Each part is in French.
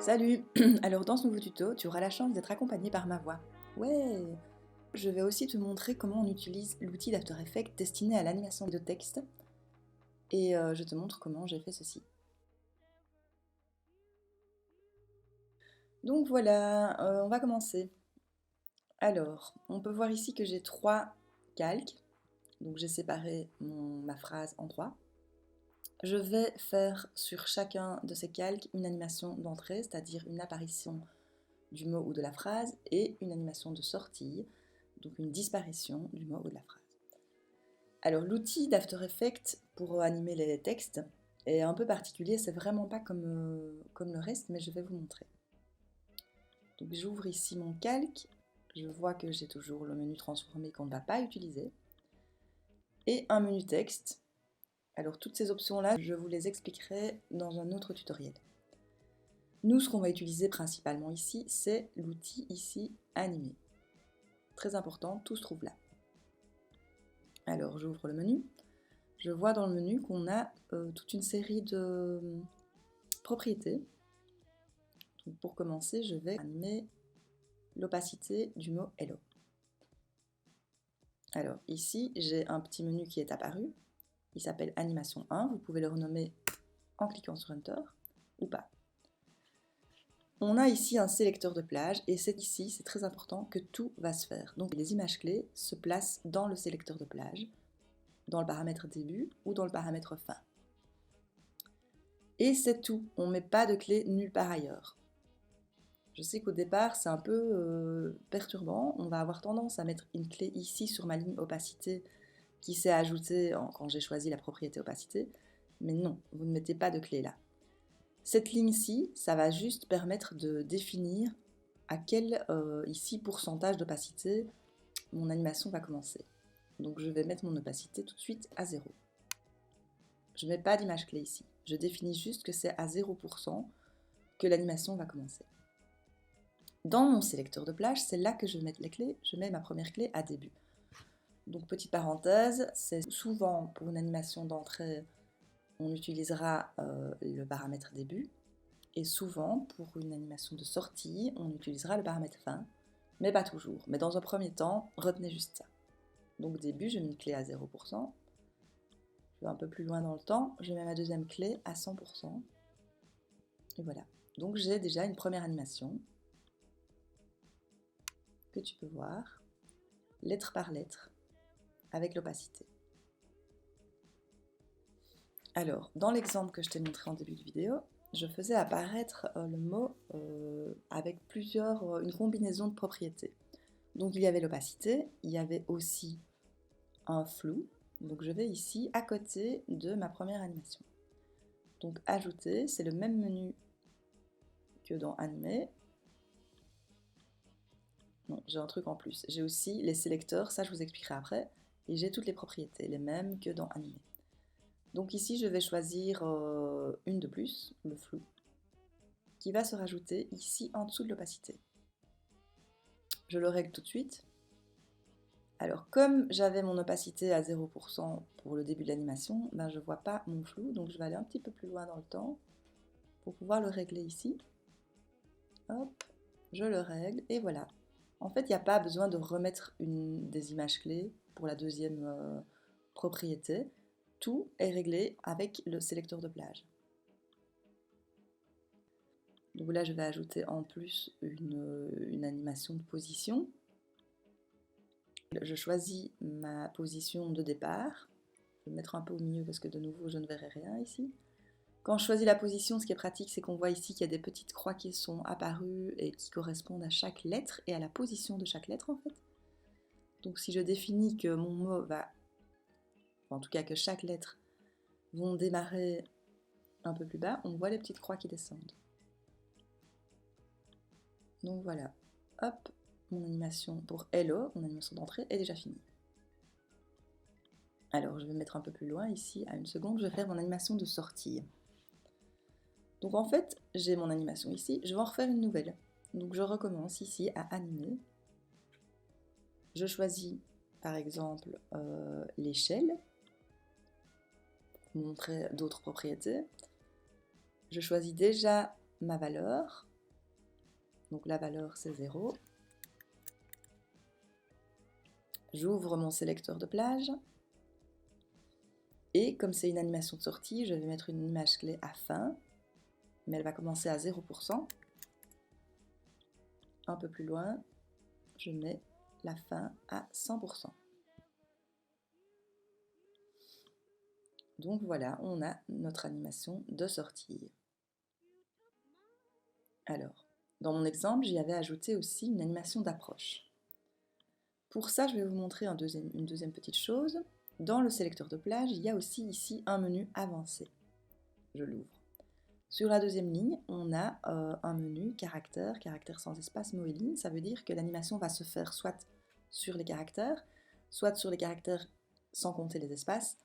Salut! Alors dans ce nouveau tuto, tu auras la chance d'être accompagné par ma voix. Ouais! Je vais aussi te montrer comment on utilise l'outil d'After Effects destiné à l'animation de texte et je te montre comment j'ai fait ceci. Donc voilà, on va commencer. Alors, on peut voir ici que j'ai 3 calques, donc j'ai séparé ma phrase en 3. Je vais faire sur chacun de ces calques une animation d'entrée, c'est-à-dire une apparition du mot ou de la phrase, et une animation de sortie, donc une disparition du mot ou de la phrase. Alors l'outil d'After Effects pour animer les textes est un peu particulier, c'est vraiment pas comme le reste, mais je vais vous montrer. Donc j'ouvre ici mon calque, je vois que j'ai toujours le menu transformé qu'on ne va pas utiliser, et un menu texte. Alors toutes ces options-là, je vous les expliquerai dans un autre tutoriel. Nous, ce qu'on va utiliser principalement ici, c'est l'outil ici animer. Très important, tout se trouve là. Alors j'ouvre le menu, je vois dans le menu qu'on a toute une série de propriétés. Donc pour commencer, je vais animer l'opacité du mot Hello. Alors ici, j'ai un petit menu qui est apparu, il s'appelle Animation 1, vous pouvez le renommer en cliquant sur Enter ou pas. On a ici un sélecteur de plage et c'est ici, c'est très important, que tout va se faire. Donc les images clés se placent dans le sélecteur de plage, dans le paramètre début ou dans le paramètre fin. Et c'est tout, on ne met pas de clé nulle part ailleurs. Je sais qu'au départ c'est un peu perturbant, on va avoir tendance à mettre une clé ici sur ma ligne opacité qui s'est ajoutée quand j'ai choisi la propriété opacité, mais non, vous ne mettez pas de clé là. Cette ligne-ci, ça va juste permettre de définir à quel ici pourcentage d'opacité mon animation va commencer. Donc je vais mettre mon opacité tout de suite à 0. Je ne mets pas d'image clé ici, je définis juste que c'est à 0% que l'animation va commencer. Dans mon sélecteur de plage, c'est là que je vais mettre les clés, je mets ma première clé à début. Donc petite parenthèse, c'est souvent pour une animation d'entrée, on utilisera le paramètre début, et souvent pour une animation de sortie, on utilisera le paramètre fin, mais pas toujours. Mais dans un premier temps, retenez juste ça. Donc début, je mets une clé à 0%, je vais un peu plus loin dans le temps, je mets ma deuxième clé à 100%, et voilà. Donc j'ai déjà une première animation que tu peux voir, lettre par lettre, avec l'opacité. Alors, dans l'exemple que je t'ai montré en début de vidéo, je faisais apparaître le mot avec une combinaison de propriétés. Donc il y avait l'opacité, il y avait aussi un flou. Donc je vais ici à côté de ma première animation. Donc ajouter, c'est le même menu que dans animer. Non, j'ai un truc en plus. J'ai aussi les sélecteurs, ça je vous expliquerai après. Et j'ai toutes les propriétés, les mêmes que dans animer. Donc ici je vais choisir une de plus, le flou, qui va se rajouter ici en dessous de l'opacité. Je le règle tout de suite. Alors comme j'avais mon opacité à 0% pour le début de l'animation, ben, je ne vois pas mon flou, donc je vais aller un petit peu plus loin dans le temps pour pouvoir le régler ici. Hop, je le règle et voilà. En fait, il n'y a pas besoin de remettre des images clés pour la deuxième propriété. Tout est réglé avec le sélecteur de plage. Donc là, je vais ajouter en plus une animation de position. Je choisis ma position de départ. Je vais me mettre un peu au milieu parce que de nouveau, je ne verrai rien ici. Quand je choisis la position, ce qui est pratique, c'est qu'on voit ici qu'il y a des petites croix qui sont apparues et qui correspondent à chaque lettre et à la position de chaque lettre en fait. Donc si je définis que mon mot va, en tout cas que chaque lettre vont démarrer un peu plus bas, on voit les petites croix qui descendent. Donc voilà, hop, mon animation pour Hello, mon animation d'entrée est déjà finie. Alors je vais me mettre un peu plus loin ici, à 1 seconde, je vais faire mon animation de sortie. Donc en fait, j'ai mon animation ici, je vais en refaire une nouvelle. Donc je recommence ici à animer. Je choisis par exemple l'échelle, pour montrer d'autres propriétés. Je choisis déjà ma valeur, Donc la valeur c'est 0. J'ouvre mon sélecteur de plage. Et comme c'est une animation de sortie, je vais mettre une image clé à fin. Mais elle va commencer à 0%. Un peu plus loin, je mets la fin à 100%. Donc voilà, on a notre animation de sortie. Alors, dans mon exemple, j'y avais ajouté aussi une animation d'approche. Pour ça, je vais vous montrer une deuxième petite chose. Dans le sélecteur de plage, il y a aussi ici un menu avancé. Je l'ouvre. Sur la deuxième ligne, on a un menu caractère sans espace, mots et lignes. Ça veut dire que l'animation va se faire soit sur les caractères sans compter les espaces,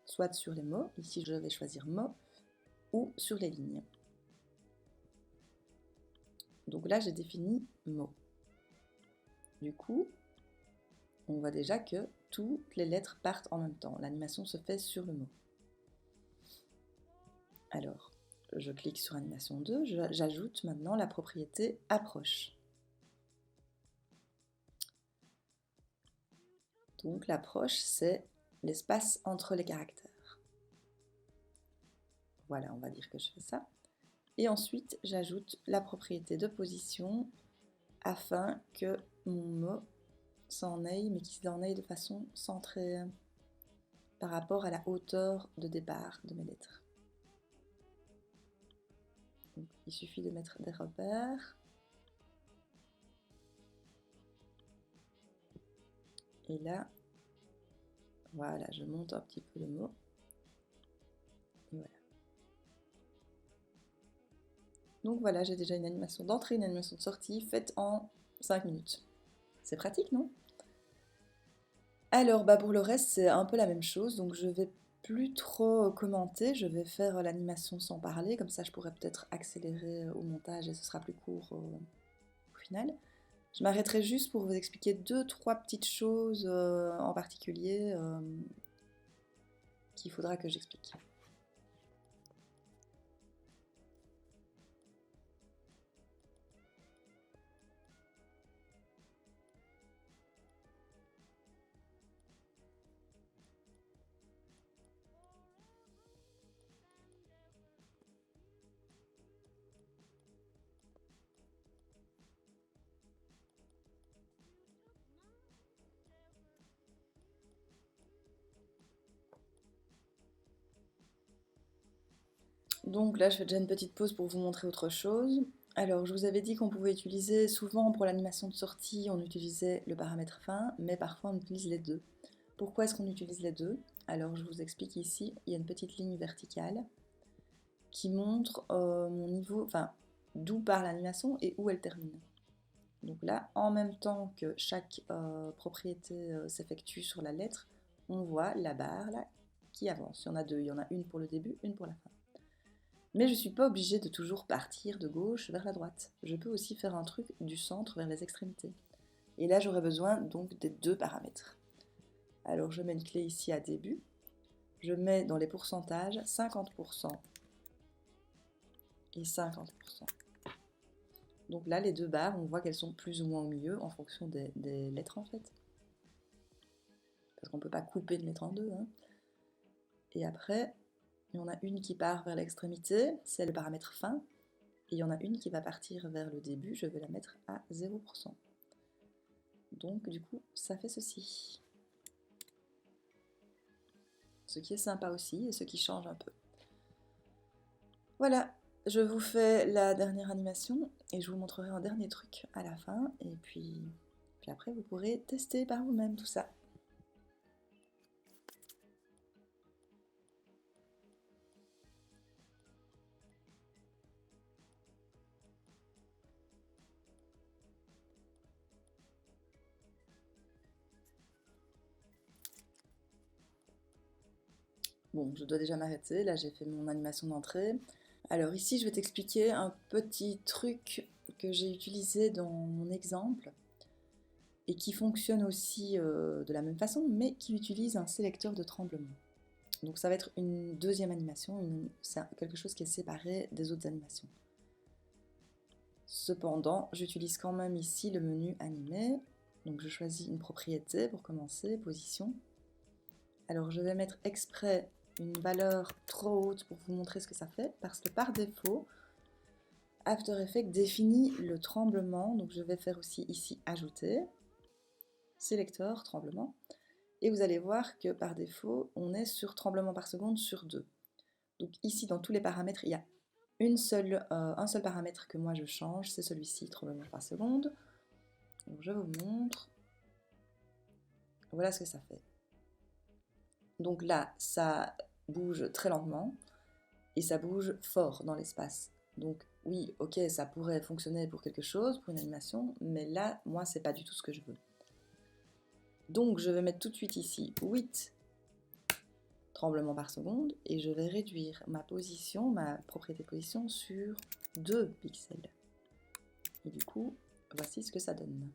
soit sur les mots. Ici, je vais choisir mots, ou sur les lignes. Donc là, j'ai défini mots. Du coup, on voit déjà que toutes les lettres partent en même temps. L'animation se fait sur le mot. Alors, je clique sur animation 2, j'ajoute maintenant la propriété approche. Donc l'approche, c'est l'espace entre les caractères. Voilà, on va dire que je fais ça. Et ensuite, j'ajoute la propriété de position afin que mon mot s'en aille, mais qu'il s'en aille de façon centrée par rapport à la hauteur de départ de mes lettres. Donc, il suffit de mettre des repères. Et là, voilà, je monte un petit peu le mot. Et voilà. Donc voilà, j'ai déjà une animation d'entrée, une animation de sortie faite en 5 minutes. C'est pratique, non? Alors, pour le reste, c'est un peu la même chose, donc je vais plus trop commenter, je vais faire l'animation sans parler, comme ça je pourrais peut-être accélérer au montage et ce sera plus court au final. Je m'arrêterai juste pour vous expliquer 2-3 petites choses en particulier qu'il faudra que j'explique. Donc là, je fais déjà une petite pause pour vous montrer autre chose. Alors, je vous avais dit qu'on pouvait utiliser, souvent pour l'animation de sortie, on utilisait le paramètre fin, mais parfois on utilise les deux. Pourquoi est-ce qu'on utilise les deux? Alors, je vous explique ici, il y a une petite ligne verticale qui montre mon niveau, enfin, d'où part l'animation et où elle termine. Donc là, en même temps que chaque propriété s'effectue sur la lettre, on voit la barre là qui avance. Il y en a deux, il y en a une pour le début, une pour la fin. Mais je ne suis pas obligée de toujours partir de gauche vers la droite. Je peux aussi faire un truc du centre vers les extrémités. Et là, j'aurai besoin donc des deux paramètres. Alors, je mets une clé ici à début. Je mets dans les pourcentages 50% et 50%. Donc là, les deux barres, on voit qu'elles sont plus ou moins au milieu en fonction des lettres en fait. Parce qu'on ne peut pas couper une lettre en deux. Hein. Et après, il y en a une qui part vers l'extrémité, c'est le paramètre fin. Et il y en a une qui va partir vers le début, je vais la mettre à 0%. Donc du coup, ça fait ceci. Ce qui est sympa aussi et ce qui change un peu. Voilà, je vous fais la dernière animation et je vous montrerai un dernier truc à la fin. Et puis après, vous pourrez tester par vous-même tout ça. Bon, je dois déjà m'arrêter, là j'ai fait mon animation d'entrée. Alors ici, je vais t'expliquer un petit truc que j'ai utilisé dans mon exemple et qui fonctionne aussi de la même façon, mais qui utilise un sélecteur de tremblement. Donc ça va être une deuxième animation, c'est quelque chose qui est séparé des autres animations. Cependant, j'utilise quand même ici le menu animé. Donc je choisis une propriété pour commencer, position. Alors je vais mettre exprès une valeur trop haute pour vous montrer ce que ça fait, parce que par défaut, After Effects définit le tremblement. Donc je vais faire aussi ici ajouter, sélecteur, tremblement. Et vous allez voir que par défaut, on est sur tremblement par seconde sur 2. Donc ici, dans tous les paramètres, il y a un seul paramètre que moi je change, c'est celui-ci, tremblement par seconde. Donc je vous montre. Voilà ce que ça fait. Donc là, ça bouge très lentement et ça bouge fort dans l'espace. Donc oui, ok, ça pourrait fonctionner pour quelque chose, pour une animation, mais là, moi, c'est pas du tout ce que je veux. Donc je vais mettre tout de suite ici 8 tremblements par seconde et je vais réduire ma position, ma propriété de position sur 2 pixels. Et du coup, voici ce que ça donne.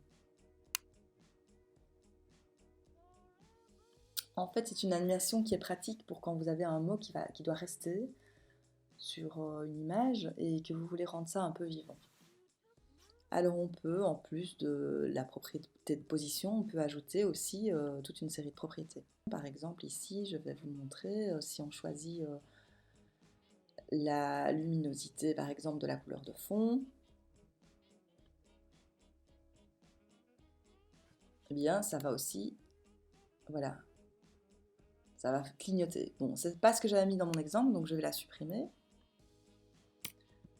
En fait, c'est une animation qui est pratique pour quand vous avez un mot qui doit rester sur une image et que vous voulez rendre ça un peu vivant. Alors on peut, en plus de la propriété de position, on peut ajouter aussi toute une série de propriétés. Par exemple, ici, je vais vous montrer, si on choisit la luminosité, par exemple, de la couleur de fond, eh bien, ça va aussi, voilà, ça va clignoter. Bon, c'est pas ce que j'avais mis dans mon exemple, donc je vais la supprimer.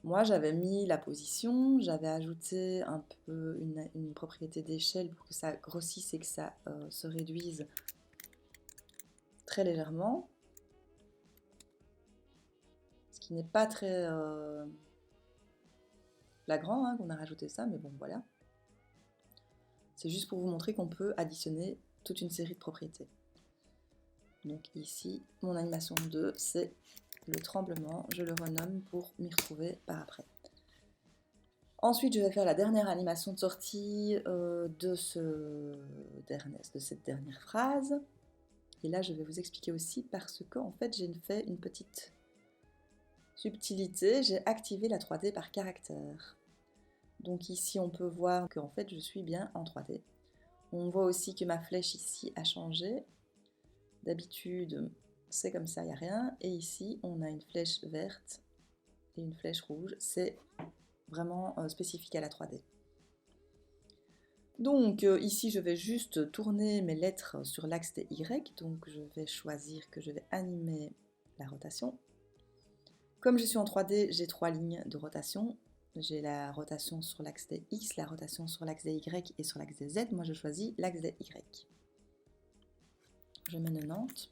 Moi, j'avais mis la position, j'avais ajouté un peu une propriété d'échelle pour que ça grossisse et que ça se réduise très légèrement. Ce qui n'est pas très flagrant hein, qu'on a rajouté ça, mais bon, voilà. C'est juste pour vous montrer qu'on peut additionner toute une série de propriétés. Donc ici, mon animation 2, c'est le tremblement. Je le renomme pour m'y retrouver par après. Ensuite, je vais faire la dernière animation de sortie de cette dernière phrase. Et là, je vais vous expliquer aussi parce qu'en fait, j'ai fait une petite subtilité. J'ai activé la 3D par caractère. Donc ici, on peut voir qu'en fait, je suis bien en 3D. On voit aussi que ma flèche ici a changé. D'habitude, c'est comme ça, il n'y a rien. Et ici, on a une flèche verte et une flèche rouge. C'est vraiment spécifique à la 3D. Donc ici, je vais juste tourner mes lettres sur l'axe des Y. Donc je vais choisir que je vais animer la rotation. Comme je suis en 3D, j'ai 3 lignes de rotation. J'ai la rotation sur l'axe des X, la rotation sur l'axe des Y et sur l'axe des Z. Moi, je choisis l'axe des Y. Je mets 90.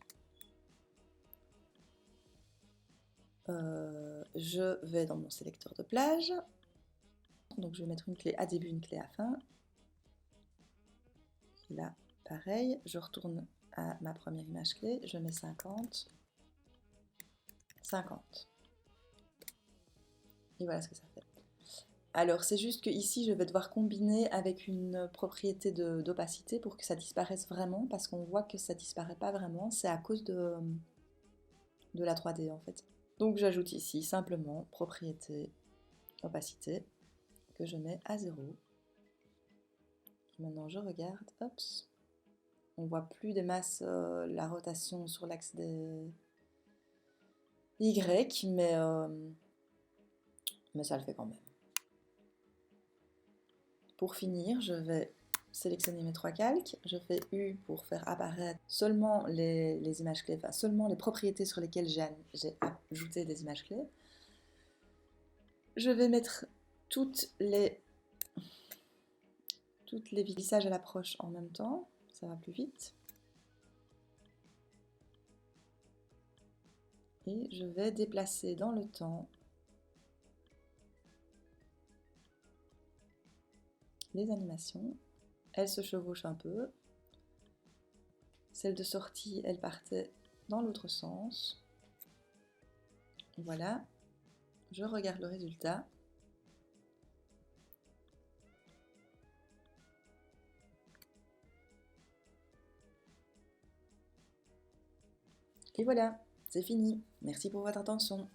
Je vais dans mon sélecteur de plage. Donc je vais mettre une clé à début, une clé à fin. Et là, pareil, je retourne à ma première image clé. Je mets 50. 50. Et voilà ce que ça fait. Alors c'est juste que ici je vais devoir combiner avec une propriété d'opacité pour que ça disparaisse vraiment, parce qu'on voit que ça disparaît pas vraiment, c'est à cause de la 3D en fait. Donc j'ajoute ici simplement propriété opacité que je mets à 0. Maintenant je regarde, hop, on voit plus des masses la rotation sur l'axe des Y, mais ça le fait quand même. Pour finir, je vais sélectionner mes 3 calques, je fais U pour faire apparaître seulement les images clés, enfin seulement les propriétés sur lesquelles j'ai ajouté des images clés. Je vais mettre toutes les vissages à l'approche en même temps, ça va plus vite. Et je vais déplacer dans le temps les animations. Elles se chevauchent un peu. Celle de sortie, elle partait dans l'autre sens. Voilà. Je regarde le résultat. Et voilà, c'est fini. Merci pour votre attention.